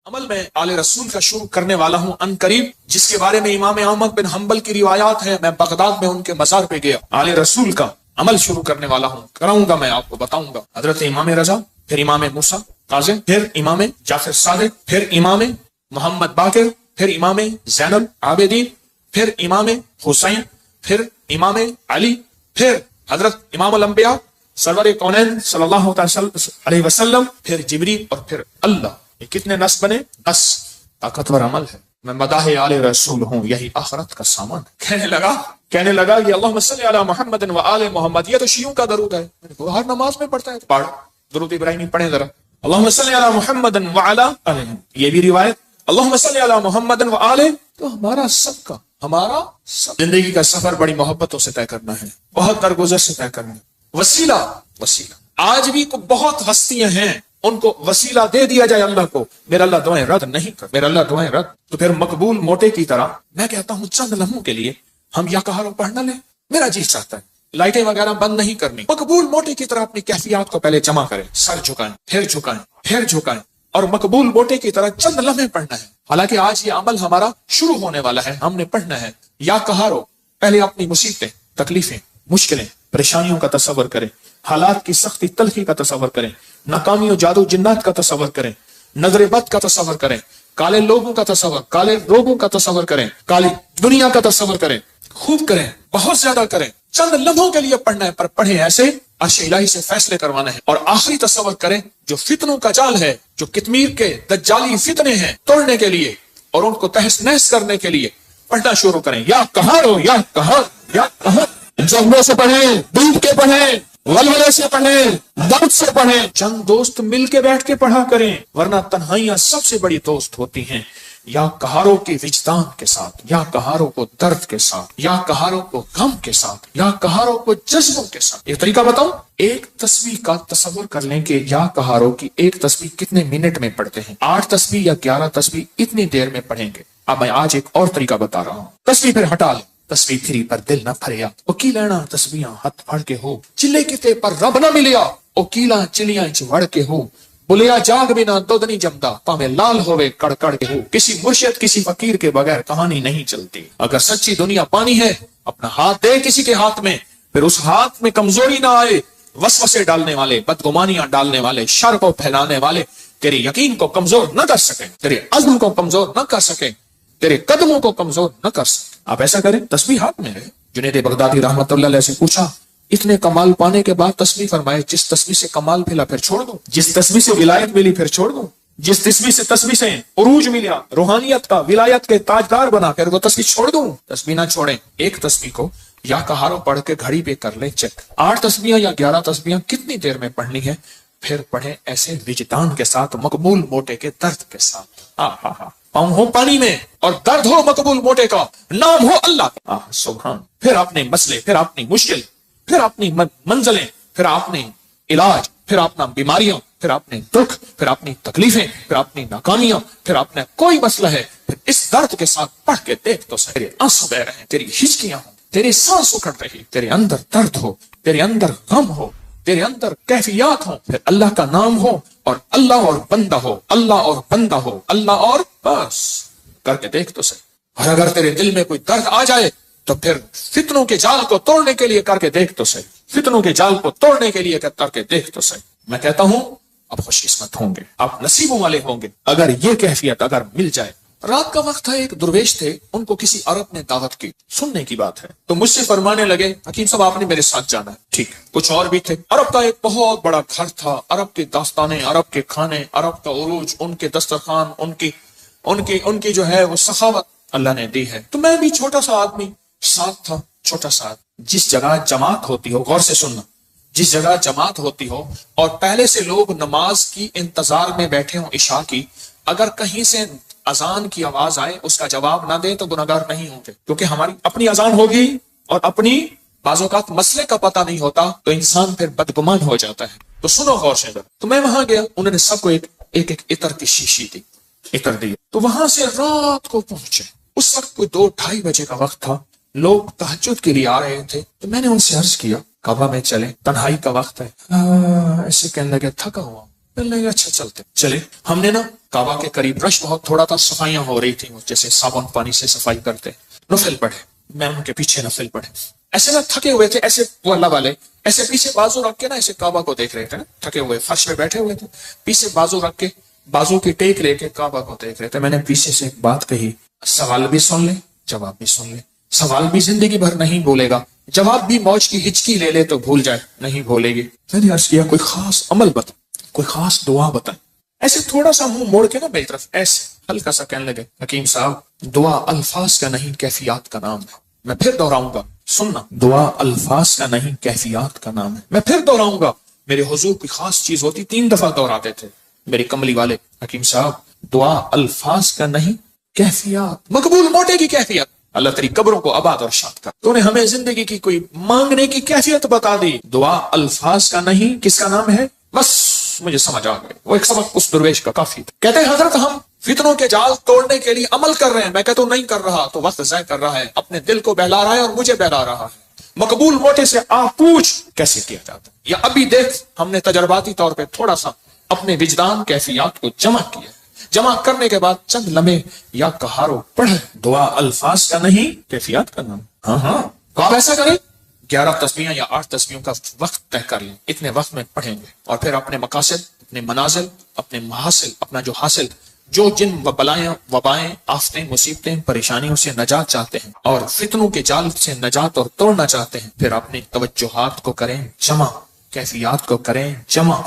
عمل میں آل رسول کا شروع کرنے والا ہوں ان قریب، جس کے بارے میں امام احمد بن حنبل کی روایات ہیں. میں بغداد میں ان کے مزار پہ گیا، آل رسول کا عمل شروع کرنے والا ہوں، کراؤں گا، میں آپ کو بتاؤں گا. حضرت امام رضا، پھر امام موسیٰ کاظم، پھر امام جعفر صادق، پھر امام محمد باقر، پھر امام زین العابدین، پھر امام حسین، پھر امام علی، پھر حضرت امام الانبیاء سرور کونین صلی اللہ علیہ وسلم، پھر جبریل، اور پھر اللہ. یہ کتنے نس بنے؟ 10. طاقتور عمل ہے. میں مداح آل رسول ہوں، یہی آخرت کا سامان. کہنے لگا یہ اللہم صلی علی محمد و آل محمد، یہ تو شیعوں کا درود ہے. وہ ہر نماز میں پڑھتا ہے. پڑھ درود ابراہیمی پڑھیں ذرا. اللہم صلی علی محمد و آل، یہ بھی روایت اللہم صلی علی محمد و آل. تو ہمارا سب زندگی کا سفر بڑی محبتوں سے طے کرنا ہے، بہت درگزر سے طے کرنا ہے. وسیلہ آج بھی بہت ہستیاں ہیں، ان کو وسیلہ دے دیا جائے اللہ کو، میرا اللہ دعائیں رد نہیں کر، میرا اللہ دعائیں رد. تو پھر مقبول موٹے کی طرح میں کہتا ہوں چند لمحوں کے لیے ہم یا کہارو پڑھ نہ لیں. میرا جی چاہتا ہے لائٹیں وغیرہ بند نہیں کرنی، مقبول موٹے کی طرح اپنی کیفیات کو پہلے جمع کریں، سر جھکائیں، پھر جھکائیں، اور مقبول موٹے کی طرح چند لمحے پڑھنا ہے. حالانکہ آج یہ عمل ہمارا شروع ہونے والا ہے، ہم نے پڑھنا ہے. یا کہارو پہلے اپنی مصیبتیں، تکلیفیں، مشکلیں، پریشانیوں کا تصور کریں، حالات کی سختی تلخی کا تصور کریں، ناکامی و جادو جنات کا تصور کریں، نظر بد کا تصور کریں، کالے روگوں کا تصور کریں، کالی دنیا کا تصور کریں. خوب کریں، بہت زیادہ کریں. چند لمحوں کے لیے پڑھنا ہے، پر پڑھیں ایسے عرش الہی سے فیصلے کروانا ہے. اور آخری تصور کریں جو فتنوں کا جال ہے، جو کتمیر کے دجالی فتنے ہیں، توڑنے کے لیے اور ان کو تہس نہس کرنے کے لیے پڑھنا شروع کریں. یا کہارو، یا کہار، جذبے سے پڑھیں، ڈوب کے پڑھیں، ولولے سے پڑھیں، درد سے پڑھیں. چند دوست مل کے بیٹھ کے پڑھا کریں، ورنہ تنہائیاں سب سے بڑی دوست ہوتی ہیں. یا کہاروں کے وجدان کے ساتھ، یا کہاروں کو درد کے ساتھ، یا کہاروں کو غم کے ساتھ، یا کہاروں کو جذبوں کے ساتھ. ایک طریقہ بتاؤں، ایک تسبیح کا تصور کر لیں کہ یا کہاروں کی ایک تسبیح کتنے منٹ میں پڑھتے ہیں. 8 تسبیح یا 11 تسبیح اتنی دیر میں پڑھیں گے. اب میں آج ایک اور طریقہ بتا رہا ہوں. تسبیح پھر ہٹا لیں، تسبیح پھری پر دل نہ پھریا، او کی لینا تسبیحاں ہتھ پھڑ کے ہو، چلے کتے پر رب نہ ملیا، او کیلا چلیاں چ وڑ کے ہو، بلیا جاگ بنا دودھ نہیں جمتا، پاویں لال ہوئے کڑ کڑ کے ہو. کسی مرشد کسی فقیر کے بغیر کہانی نہیں چلتی. اگر سچی دنیا پانی ہے، اپنا ہاتھ دے کسی کے ہاتھ میں، پھر اس ہاتھ میں کمزوری نہ آئے. وسوسے ڈالنے والے، بدگمانیاں ڈالنے والے، شر کو پھیلانے والے تیرے یقین کو کمزور نہ کر سکیں، تیرے عزم کو کمزور نہ کر سکیں، تیرے قدموں کو کمزور نہ کر سکیں. آپ ایسا کریں، تسبیح ہاتھ میں ہے. جنید بغدادی رحمت اللہ علیہ سے پوچھا، اتنے کمال پانے کے بعد تسبیح فرمائے، جس تسبیح سے کمال ملا پھر چھوڑ دو، جس تسبیح سے ولایت ملی پھر چھوڑ دو، جس تسبیح سے عروج ملا، روحانیت کا، ولایت کے تاجدار بنا، پھر وہ تسبیح چھوڑ دوں. تسبیح نہ چھوڑیں. ایک تسبیح کو یا کہاروں پڑھ کے گھڑی پہ کر لیں چیک، 8 تسبیحاں یا 11 تسبیحاں کتنی دیر میں پڑھنی ہے. پھر پڑھیں ایسے وجدان کے ساتھ، مقبول موٹے کے درد کے ساتھ. پاؤں ہو پانی میں اور درد ہو مقبول موٹے کا، نام ہو اللہ. سبحان. پھر اپنے مسئلے، پھر اپنی مشکل، پھر اپنی منزلیں، پھر اپنے علاج، پھر اپنا بیماریاں، پھر اپنے دکھ، پھر اپنی تکلیفیں، پھر اپنی ناکامیاں، پھر اپنا کوئی مسئلہ ہے، پھر اس درد کے ساتھ پڑھ کے دیکھ تو صحیح. تیرے آنسو بہ رہے ہیں، تیری ہچکیاں ہوں، تیری سانس اکھڑ رہی، تیرے اندر درد ہو، تیرے اندر غم ہو، تیرے اندر کیفیات ہوں، پھر اللہ کا نام ہو اور اللہ اور بندہ ہو، اللہ اور بندہ ہو، اللہ اور بس کر کے دیکھ تو صحیح. اور اگر تیرے دل میں کوئی درد آ جائے تو پھر فتنوں کے جال کو توڑنے کے لیے کر کے دیکھ تو صحیح. فتنوں کے جال کو توڑنے کے لیے کر کے دیکھ تو صحیح. میں کہتا ہوں آپ خوش قسمت ہوں گے، آپ نصیبوں والے ہوں گے اگر یہ کیفیت اگر مل جائے. رات کا وقت تھا، ایک درویش تھے، ان کو کسی عرب نے دعوت کی، سننے کی بات ہے، تو مجھ سے فرمانے لگے حکیم صاحب آپ نے میرے ساتھ جانا ہے. ٹھیک. کچھ اور بھی تھے. عرب کا ایک بہت بڑا گھر تھا، عرب کی داستانیں، عرب کے کھانے، عرب کا عروج، ان کے دسترخوان، ان کی جو ہے وہ سخاوت اللہ نے دی ہے. تو میں بھی چھوٹا سا آدمی ساتھ تھا، چھوٹا سا. جس جگہ جماعت ہوتی ہو، غور سے سننا، جس جگہ جماعت ہوتی ہو اور پہلے سے لوگ نماز کی انتظار میں بیٹھے ہوں عشاء کی، اگر کہیں سے اذان کی آواز آئے اس کا جواب نہ دیں تو گناہگار نہیں ہوں گے، کیونکہ ہماری اپنی اذان ہوگی اور اپنی بعض اوقات مسئلے کا پتہ نہیں ہوتا تو انسان پھر بدگمان ہو جاتا ہے. تو سنو غور سے. تو میں وہاں گیا، انہوں نے سب کو ایک عطر کی شیشی دی، عطر دی. تو وہاں سے رات کو پہنچے. اس وقت کوئی 2-2:30 بجے کا وقت تھا، لوگ تہجد کے لیے آ رہے تھے. تو میں نے ان سے عرض کیا کعبہ میں چلیں، تنہائی کا وقت ہے. ایسے کہنے لگے تھکا ہوا. اچھا چلتے چلے. ہم نے نا کعبہ کے قریب رش بہت تھوڑا تھا، صفائیاں ہو رہی تھیں جیسے صابن پانی سے صفائی کرتے. نفل پڑھے، میں ان کے پیچھے نفل پڑھے. ایسے نا تھکے ہوئے تھے، ایسے وہ اللہ والے ایسے پیچھے بازو رکھ کے نا ایسے کعبہ کو دیکھ رہے تھے نا، تھکے ہوئے فرش پہ بیٹھے ہوئے تھے، پیچھے بازو رکھ کے بازو کی ٹیک لے کے کعبہ کو دیکھ رہے تھے. میں نے پیچھے سے ایک بات کہی، سوال بھی سن لے جواب بھی سن لے. سوال بھی زندگی بھر نہیں بولے گا، جواب بھی موج کی ہچکی لے لے تو بھول جائے، نہیں بولے گی. میں نے عرض کیا کوئی خاص عمل بتا، کوئی خاص دعا بتا. ایسے تھوڑا سا منہ موڑ کے نا میری طرف ایسے ہلکا سا کہنے لگے، حکیم صاحب دعا الفاظ کا نہیں کیفیات کا نام ہے. میں پھر دہراؤں گا، سننا، دعا الفاظ کا نہیں کیفیات کا نام ہے. میں پھر دہراؤں گا. میرے حضور کوئی خاص چیز ہوتی 3 دفعہ دہراتے تھے میری کملی والے. حکیم صاحب دعا الفاظ کا نہیں کیفیات، مقبول موٹے کی کیفیت. اللہ تیری قبروں کو آباد اور شاد کر. تو نے ہمیں زندگی کی کوئی مانگنے کی کیفیت بتا دی. دعا الفاظ کا نہیں کس کا نام ہے؟ بس مجھے سمجھ آ گئے. وہ ایک سبق اس درویش کا کافی تھا. کہتے ہیں حضرت ہم فتنوں کے جال توڑنے کے لیے عمل کر رہے ہیں. میں کہتا ہوں نہیں کر رہا تو وقت ضائع کر رہا ہے، اپنے دل کو بہلا رہا ہے اور مجھے بہلا رہا ہے. مقبول موٹے سے آپ پوچھ کیسے کیا جاتا ہے، یا ابھی دیکھ ہم نے تجرباتی طور پہ تھوڑا سا اپنے وجدان کیفیات کو جمع کیا. جمع کرنے کے بعد چند لمحے یا کہارو پڑھ. دعا الفاظ کا نہیں کیفیات کا نام. ہاں تو آپ ایسا کریں 11 تسبیحیں یا 8 تسبیحوں کا وقت طے کر لیں، اتنے وقت میں پڑھیں گے، اور پھر اپنے مقاصد، اپنے منازل، اپنے محاصل، اپنا جو حاصل، جو جن بلائیں، وبائیں، آفتیں، مصیبتیں، پریشانیوں سے نجات چاہتے ہیں اور فتنوں کے جال سے نجات اور توڑنا چاہتے ہیں، پھر اپنے توجہات کو کریں جمع، کیفیات کو کریں جمع،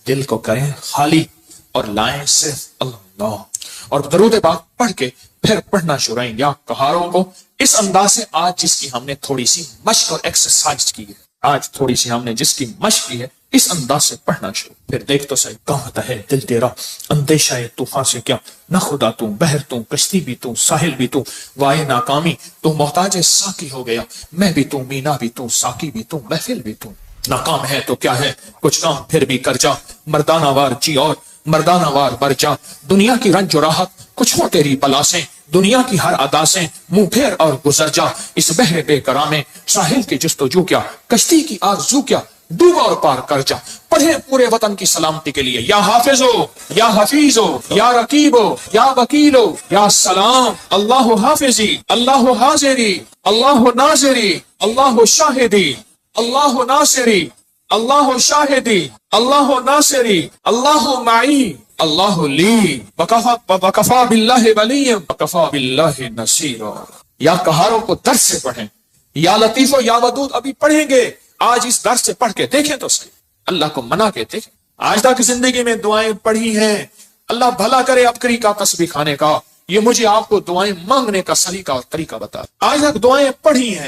دل کو کریں خالی اور لائیں صرف اللہ. اور درود پاک پڑھ کے پھر پڑھنا شروع کریں یا کہاروں کو اس انداز سے. آج جس کی ہم نے تھوڑی سی مشق اور ایکسرسائز کی ہے، آج تھوڑی سی ہم نے جس کی مشق کی ہے، اس انداز سے پڑھنا شروع. پھر دیکھ تو صحیح کہاں ہے دل تیرا، اندیشہ ہے طوفان سے کیا، نہ خدا تو بحر تو کشتی بھی تو ساحل بھی تو، وائے ناکامی تو محتاج ساقی ہو گیا، میں بھی تو مینا بھی تو ساقی بھی تو محفل بھی تو. ناکام ہے تو کیا ہے، کچھ کام پھر بھی کر جا، مردانہ وار جی اور مردانہ وار بر جا. دنیا کی رنج و راحت کچھ ہو تیری بلا سے، دنیا کی ہر ادا سے منہ پھیر اور گزر جا. اس بحر بے قرار میں ساحل کی جستجو کیا، کشتی کی آرزو کیا، ڈوبا اور پار کر جا. پڑھیں پورے وطن کی سلامتی کے لیے یا حافظ ہو یا حفیظ ہو یا رقیب ہو یا وکیل ہو یا سلام. اللہ حافظی، اللہ حاضری، اللہ ناظری، اللہ شاہدی، اللہ ناصری، اللہ شاہدی، اللہ ناصری، اللہ معی، اللہ لی، وکفا باللہ ولی، وکفا باللہ نصیر. یا کہاروں کو درس سے پڑھیں، یا لطیف و یا ودود ابھی پڑھیں گے. آج اس درس سے پڑھ کے دیکھیں تو صحیح، اللہ کو منا کے دیکھیں. آج تک زندگی میں دعائیں پڑھی ہیں، اللہ بھلا کرے ابکری کا تسبیح کھانے کا. یہ مجھے آپ کو دعائیں مانگنے کا سلیقہ اور طریقہ بتا. آج تک دعائیں پڑھی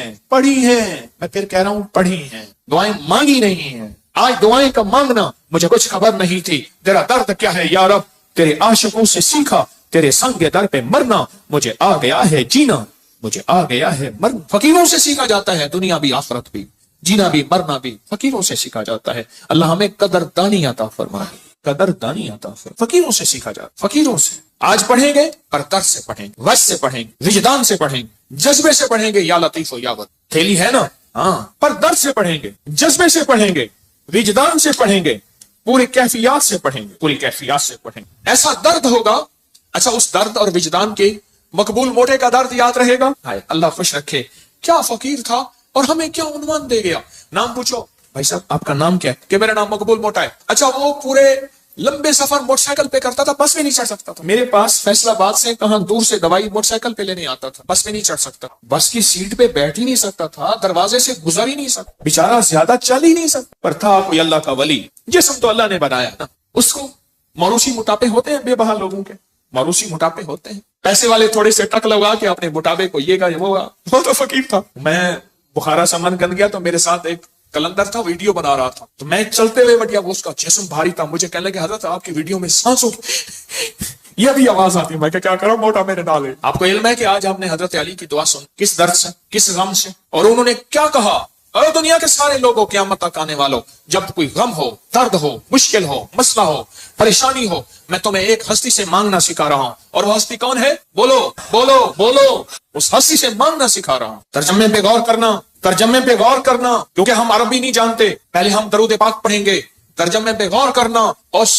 ہیں، میں پھر کہہ رہا ہوں پڑھی ہیں، دعائیں مانگی نہیں ہیں. آج دعائیں کا مانگنا مجھے کچھ خبر نہیں تھی. تیرا درد کیا ہے یا رب، تیرے عاشقوں سے سیکھا، تیرے سنگ در پہ مرنا مجھے آ گیا ہے جینا، مجھے آ گیا ہے مرنا. فقیروں سے سیکھا جاتا ہے دنیا بھی آخرت بھی، جینا بھی مرنا بھی فقیروں سے سیکھا جاتا ہے. اللہ ہمیں قدردانی عطا فرمائے، قدردانی عطا فرمائے. فقیروں سے سیکھا جاتا، فقیروں سے. آج پڑھیں گے پر درد سے پڑھیں گے، وجد سے پڑھیں گے، وجدان سے پڑھیں گے، جذبے سے پڑھیں گے. یا لطیف و یا ود تھیلی ہے نا، ہاں، پر درد سے پڑھیں گے، جذبے سے پڑھیں گے، وجدان سے پڑھیں گے، پوری کیفیات سے پڑھیں گے، پوری کیفیات سے پڑھیں گے. ایسا درد ہوگا. اچھا اس درد اور وجدان کے مقبول موٹے کا درد یاد رہے گا. اللہ خوش رکھے، کیا فقیر تھا اور ہمیں کیا عنوان دے گیا. نام پوچھو، بھائی صاحب آپ کا نام کیا ہے؟ کہ میرا نام مقبول موٹا ہے. اچھا وہ پورے لمبے سفر موٹر سائیکل پہ کرتا تھا، بس میں نہیں چڑھ سکتا تھا. میرے پاس فیصلہ آباد سے کہاں دور سے دوائی موٹر سائیکل پہ لینے آتا تھا، بس میں نہیں چڑھ سکتا، بس کی سیٹ پہ بیٹھ ہی نہیں سکتا تھا، دروازے سے گزر ہی نہیں سکتا، بیچارہ زیادہ چل ہی نہیں سکتا. پر تھا کوئی اللہ کا ولی. جسم تو اللہ نے بنایا نا، اس کو موروثی موٹاپے ہوتے ہیں، بے بہا لوگوں کے موروثی موٹاپے ہوتے ہیں. پیسے والے تھوڑے سے ٹک لگا کے اپنے موٹاپے کو یہ گا وہ گا. وہ تو فقیر تھا. میں بخارا سے من گن گیا تو میرے ساتھ ایک کلندر تھا، ویڈیو بنا رہا تھا، تو میں چلتے ہوئے بٹیا، وہ اس کا جسم بھاری تھا. مجھے کہنے لگے حضرت آپ کی ویڈیو میں سانسوں یہ بھی آواز آتی. میں کیا کروں، موٹا میرے ڈالے. آپ کو علم ہے کہ آج ہم نے حضرت علی کی دعا سن، کس درد سے، کس غم سے، اور انہوں نے کیا کہا. اور دنیا کے سارے لوگوں، قیامت تک آنے والوں، جب کوئی غم ہو، درد ہو، مشکل ہو، مسئلہ ہو، پریشانی ہو، میں تمہیں ایک ہستی سے مانگنا سکھا رہا ہوں. اور وہ ہستی کون ہے؟ بولو بولو بولو. اس ہستی سے مانگنا سکھا رہا ہوں. ترجمے پہ غور کرنا، ترجمے پہ غور کرنا، کیونکہ ہم عربی نہیں جانتے. پہلے ہم درود پاک پڑھیں گے، ترجمے پہ غور کرنا. اس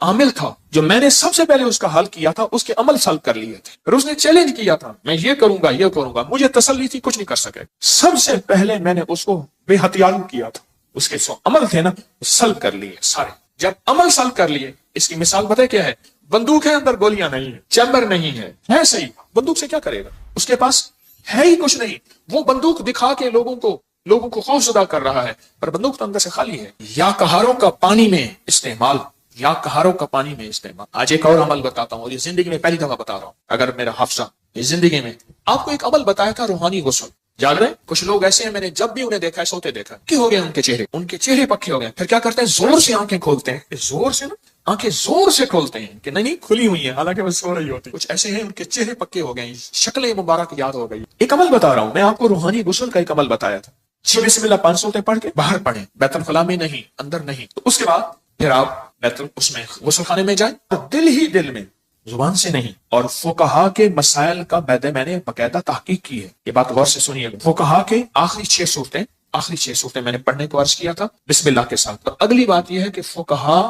عامل تھا جو میں نے سب سے پہلے اس کا حل کیا تھا، اس کے عمل سلب کر لیے تھے، پھر اس نے چیلنج کیا تھا میں یہ کروں گا یہ کروں گا، مجھے تسلی تھی کچھ نہیں کر سکے، سب سے پہلے میں نے اس کو بے ہتھیارو کیا تھا، اس کے سو عمل تھے نا سلب کر لیے سارے۔ جب عمل سلب کر لیے، اس کی مثال پتہ ہے کیا ہے؟ بندوق ہے، اندر گولیاں نہیں ہے، چیمبر نہیں ہے صحیح، بندوق سے کیا کرے گا؟ اس کے پاس ہے ہی کچھ نہیں، وہ بندوق دکھا کے لوگوں کو خوف زدہ کر رہا ہے، پر بندوق تو اندر سے خالی ہے۔ یا کہاروں کا پانی میں استعمال، یا کہاروں کا پانی میں استعمال۔ آج ایک اور عمل بتاتا ہوں، اور یہ زندگی میں پہلی دفعہ بتا رہا ہوں، اگر میرا حافظہ یہ زندگی میں آپ کو ایک عمل بتایا تھا، روحانی غسل، یاد رہے؟ کچھ لوگ ایسے ہیں، میں نے جب بھی انہیں دیکھا ہے سوتے دیکھا ہے، کیا ہو گیا ان کے چہرے پکے ہو گئے، پھر کیا کرتے ہیں؟ زور سے آنکھیں کھولتے ہیں، زور سے نا آنکھیں زور سے کھولتے ہیں کہ نہیں کھلی ہوئی ہیں، حالانکہ وہ سو رہی ہوتی۔ کچھ ایسے ہیں ان کے چہرے پکے ہو گئے، شکلیں مبارک یاد ہو گئی۔ ایک عمل بتا رہا ہوں میں آپ کو، روحانی غسل کا ایک عمل بتایا تھا۔ بسم اللہ 5 سورتیں پڑھ کے باہر پڑھیں، بیت الخلاء میں نہیں، اندر نہیں، تو اس کے بعد پھر آپ اس میں غسل خانے میں جائیں، دل ہی دل میں، زبان سے نہیں۔ اور فقہا کے مسائل کا میں نے باقاعدہ تحقیق کی ہے، یہ بات غور سے سنیے گا۔ فقہا کے آخری 6 سورتیں میں نے پڑھنے کو عرض کیا تھا بسم اللہ کے ساتھ۔ اور اگلی بات یہ ہے کہ فقہا،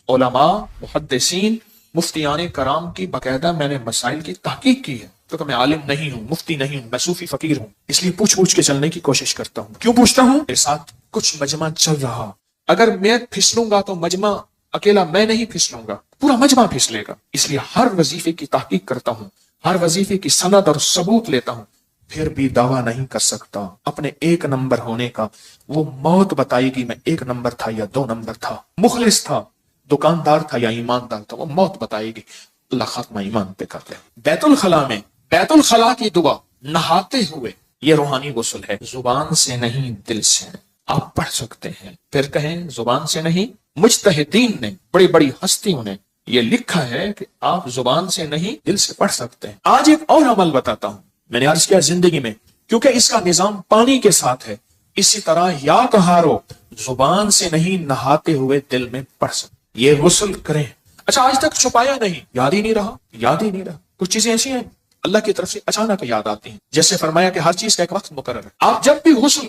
علماء، محدثین، مفتیان کرام کی باقاعدہ میں نے مسائل کی تحقیق کی ہے، کیونکہ میں عالم نہیں ہوں، مفتی نہیں ہوں، میں صوفی فقیر ہوں، اس لیے پوچھ کے چلنے کی کوشش کرتا ہوں۔ کیوں پوچھتا ہوں؟ میرے ساتھ کچھ مجمع چل رہا، اگر میں پھسلوں گا تو مجمع اکیلا میں نہیں پھسلوں گا، پورا مجمع پھسلے گا، اس لیے ہر وظیفے کی تحقیق کرتا ہوں، ہر وظیفے کی سند اور ثبوت لیتا ہوں، پھر بھی دعویٰ نہیں کر سکتا اپنے 1 نمبر ہونے کا۔ وہ موت بتائے گی میں 1 نمبر تھا یا 2 نمبر تھا، مخلص تھا، دکاندار تھا یا ایماندار تھا، وہ موت بتائے گی۔ اللہ خاتمہ ایمان پہ کر لے۔ بیت الخلاء کی دعا نہاتے ہوئے، یہ روحانی غسل ہے، زبان سے نہیں دل سے آپ پڑھ سکتے ہیں۔ پھر کہیں زبان سے نہیں، مجتہدین نے، بڑی بڑی ہستیوں نے یہ لکھا ہے کہ آپ زبان سے نہیں دل سے پڑھ سکتے ہیں۔ آج ایک اور عمل بتاتا ہوں، میں نے عرض کیا زندگی میں، کیونکہ اس کا نظام پانی کے ساتھ ہے، اسی طرح یا کہارو، زبان سے نہیں نہاتے ہوئے دل میں پڑھ سکتے، یہ غسل کریں۔ اچھا آج تک چھپایا نہیں، یاد ہی نہیں رہا۔ کچھ چیزیں ایسی ہیں اللہ کی طرف سے اچانک یاد آتی ہیں، جیسے فرمایا کہ ہر چیز کا ایک وقت مقرر ہے۔ آپ جب بھی غسل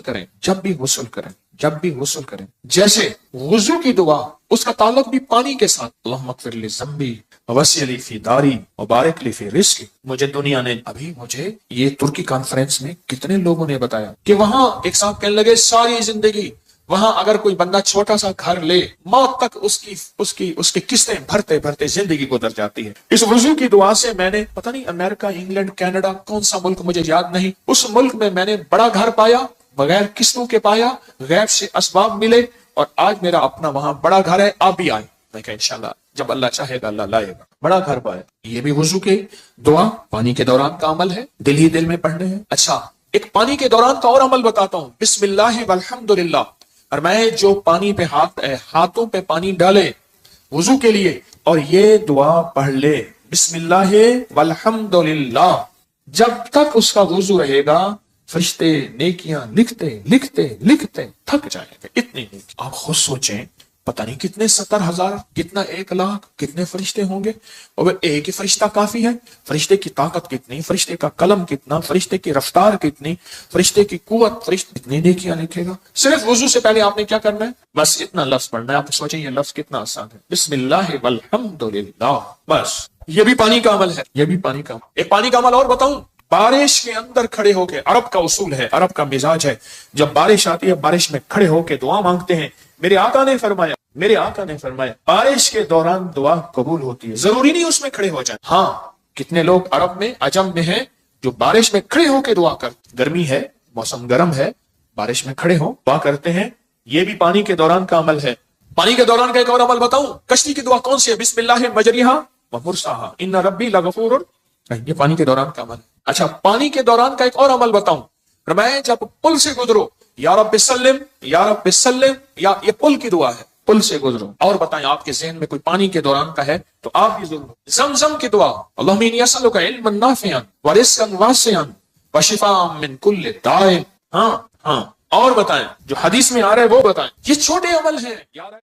کریں، جیسے وضو کی دعا، اس کا تعلق بھی پانی کے ساتھ، اللہم اغفر لی ذنبی ووسع لی فی داری وبارک لی فی رزقی۔ مجھے دنیا نے مجھے یہ ترکی کانفرنس میں کتنے لوگوں نے بتایا کہ وہاں ایک صاحب کہنے لگے ساری زندگی وہاں اگر کوئی بندہ چھوٹا سا گھر لے، موت تک اس کی قسطیں بھرتے زندگی گزر جاتی ہے۔ اس وضو کی دعا سے میں نے پتہ نہیں امریکہ، انگلینڈ، کینیڈا، کون سا ملک مجھے یاد نہیں، اس ملک میں نے بڑا گھر پایا، بغیر قسطوں کے پایا، غیب سے اسباب ملے، اور آج میرا اپنا وہاں بڑا گھر ہے۔ آپ بھی آئیں، میں کہا انشاءاللہ جب اللہ چاہے گا اللہ لائے گا۔ بڑا گھر پایا، یہ بھی وضو کے دعا پانی کے دوران کا عمل ہے، دل ہی دل میں پڑھنے ہیں۔ اچھا ایک پانی کے دوران کا اور عمل بتاتا ہوں، بسم اللہ والحمدللہ، اور میں جو پانی پہ ہاتھوں پہ پانی ڈالے وضو کے لیے اور یہ دعا پڑھ لے بسم اللہ والحمدللہ، جب تک اس کا وضو رہے گا فرشتے نیکیاں لکھتے تھک جائیں گے، اتنی نیکی۔ آپ خود سوچیں، پتہ نہیں کتنے 70,000، کتنا 1,00,000، کتنے فرشتے ہوں گے، اور ایک ہی فرشتہ کافی ہے؟ فرشتے کی طاقت کتنی، فرشتے کا قلم کتنا، فرشتے کی رفتار کتنی، فرشتے کی قوت، فرشتے کتنی نیکیاں لکھے گا۔ صرف وضو سے پہلے آپ نے کیا کرنا ہے؟ بس اتنا لفظ پڑھنا ہے۔ آپ سوچیں یہ لفظ کتنا آسان ہے، بسم اللہ والحمدللہ، بس یہ بھی پانی کا عمل ہے، یہ بھی پانی کا عمل۔ ایک پانی کا عمل اور بتاؤں، بارش کے اندر کھڑے ہو کے، عرب کا اصول ہے، عرب کا مزاج ہے، جب بارش آتی ہے بارش میں کھڑے ہو کے دعا مانگتے ہیں۔ میرے آقا نے فرمایا بارش کے دوران دعا قبول ہوتی ہے، ضروری نہیں اس میں کھڑے ہو جائیں۔ ہاں کتنے لوگ عرب میں، عجم میں ہیں جو بارش میں کھڑے ہو کے دعا کرتے، گرمی ہے، موسم گرم ہے، بارش میں کھڑے ہو دعا کرتے ہیں، یہ بھی پانی کے دوران کا عمل ہے۔ پانی کے دوران کا ایک اور عمل بتاؤں، کشتی کی دعا کون سی ہے؟ بسم اللہ مجریہا ومرساہا ان ربی لغفور، یہ پانی کے دوران کا عمل ہے۔ اچھا پانی کے دوران کا ایک اور عمل بتاؤں، فرمایا جب پل سے گزرو یا رب سلم، یا یہ پل کی دعا ہے، پل سے گزرو۔ اور بتائیں آپ کے ذہن میں کوئی پانی کے دوران کا ہے تو آپ بھی ضرور۔ زمزم کی دعا، اللہم انی اسألک علما نافعا ورزقا واسعا وشفاء من کل داء۔ ہاں اور بتائیں جو حدیث میں آ رہا ہے وہ بتائیں، یہ چھوٹے عمل ہیں یار۔